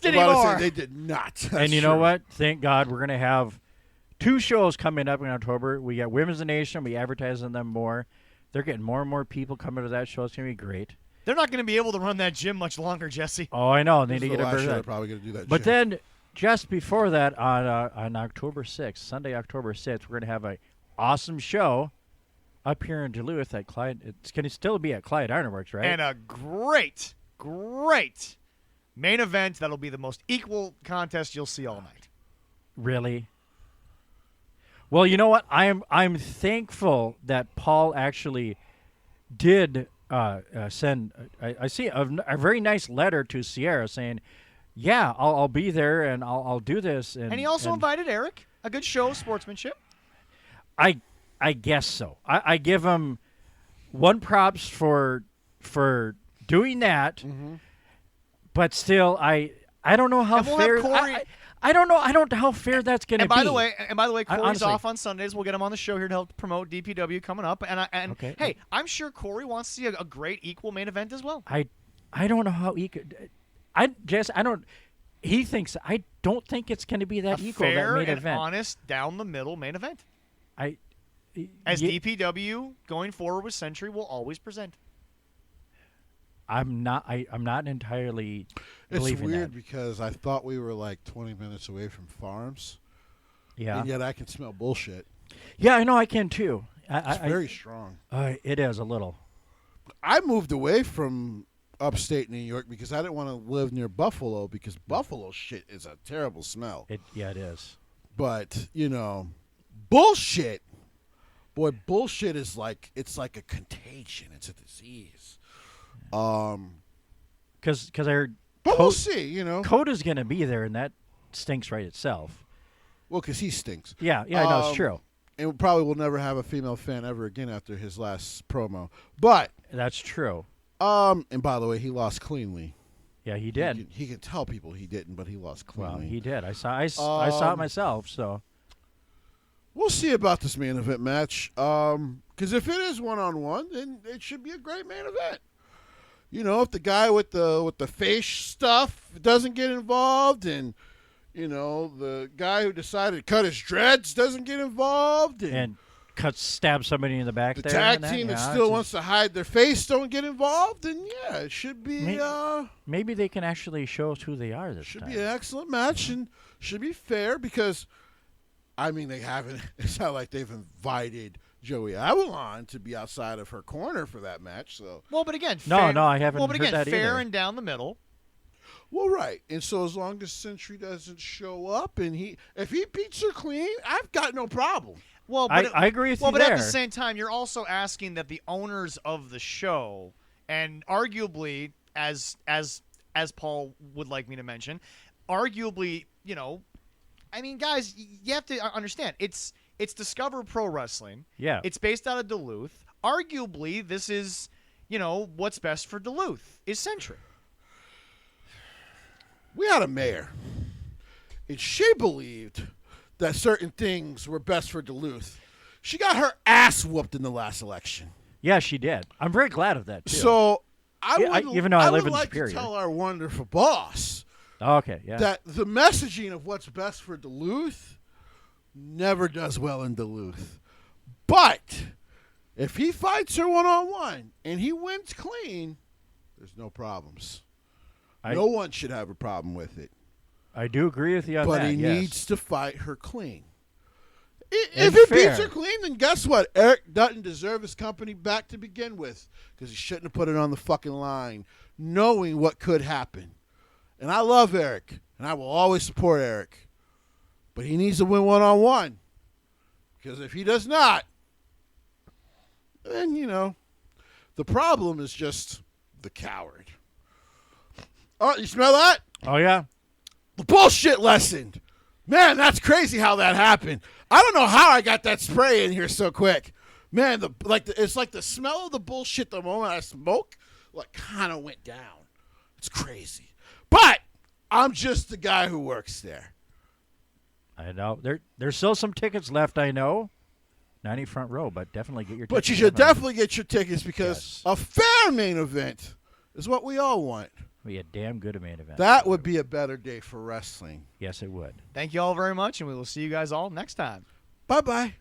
exist anymore. They did not. That's And you know true. what? Thank God we're going to have 2 shows coming up in October. We got Women's Nation. We advertise on them more. They're getting more and more people coming to that show. It's going to be great. They're not going to be able to run that gym much longer, Jesse. Oh, I know. They This need is to the get a last better. show they're probably going to do that. But shit. then, just before that, on October 6th, Sunday, October 6th, we're going to have an awesome show up here in Duluth at Clyde. It's going to still be at Clyde Ironworks, right? And a great, great main event that'll be the most equal contest you'll see all night. Really? Well, you know what? I'm thankful that Paul actually did send. I see a very nice letter to Sierra saying, "Yeah, I'll be there and I'll do this." And And he also invited Eric. A good show of sportsmanship. I guess so. I give him one props for doing that, Mm-hmm. but still, I don't know how And we'll have fair. Corey- I don't know how fair that's going to And be. by the way, Corey's honestly- off on Sundays. We'll get him on the show here to help promote DPW coming up. And Okay. hey, I'm sure Corey wants to see a great equal main event as well. I don't know how he could. He thinks I don't think it's going to be that A equal fair that main and event. honest, down the middle main event. As Ye- DPW going forward with Century will always present. I'm not entirely It's believing weird that. because I thought we were like 20 minutes away from farms, Yeah. and yet I can smell bullshit. Yeah, I know I can too. It's very strong. It is a little. I moved away from upstate New York because I didn't want to live near Buffalo because Buffalo shit is a terrible smell. It is. But, bullshit. Boy, bullshit is it's like a contagion. It's a disease. Because our But we'll see, Coda's going to be there, and that stinks right itself. Well, because he stinks. Yeah, I know it's true. And we probably will never have a female fan ever again after his last promo. But, That's true. and by the way, he lost cleanly. Yeah, he did. He can tell people he didn't, but he lost cleanly. Well, he did. I saw it myself. So We'll see about this main event match. Because if it is one-on-one, then it should be a great main event. If the guy with the face stuff doesn't get involved, and the guy who decided to cut his dreads doesn't get involved, and stab somebody in the back. the there tag and that, team that yeah, still it's wants to hide their face don't get involved, then yeah, it should be maybe they can actually show us who they are this should time. be an excellent match and should be fair because, they haven't. It's not like they've invited Joey Avalon to be outside of her corner for that match. So Well, but again, No, I haven't Well, but heard again, that fair either. and down the middle. well, right. And so as long as Century doesn't show up and if he beats her clean, I've got no problem. Well, but I agree with well, you but there. at the same time, you're also asking that the owners of the show, and arguably, as Paul would like me to mention, arguably, guys, you have to understand it's Discover Pro Wrestling. Yeah. It's based out of Duluth. Arguably, this is, what's best for Duluth is Century. We had a mayor, and she believed that certain things were best for Duluth. She got her ass whooped in the last election. Yeah, she did. I'm very glad of that too. So even though I live would in like Superior. to tell our wonderful boss Okay, yeah. that the messaging of what's best for Duluth never does well in Duluth. But if he fights her one-on-one and he wins clean, there's no problems. No one should have a problem with it. I do agree with you on But that. he yes. needs to fight her clean. And If he fair. beats her clean, then guess what? Eric doesn't deserve his company back to begin with because he shouldn't have put it on the fucking line, knowing what could happen. And I love Eric, and I will always support Eric. But he needs to win one-on-one because if he does not, then, the problem is just the coward. Oh, you smell that? Oh yeah. The bullshit lesson. Man, that's crazy how that happened. I don't know how I got that spray in here so quick. Man, it's like the smell of the bullshit the moment I smoke, kind of went down. It's crazy. But I'm just the guy who works there. I know. There's still some tickets left, I know. 90 front row, but definitely get your tickets. But you should definitely get your tickets because Yes. a fair main event is what we all want. Be a damn good main event. That would be a better day for wrestling. Yes, it would. Thank you all very much, and we will see you guys all next time. Bye-bye.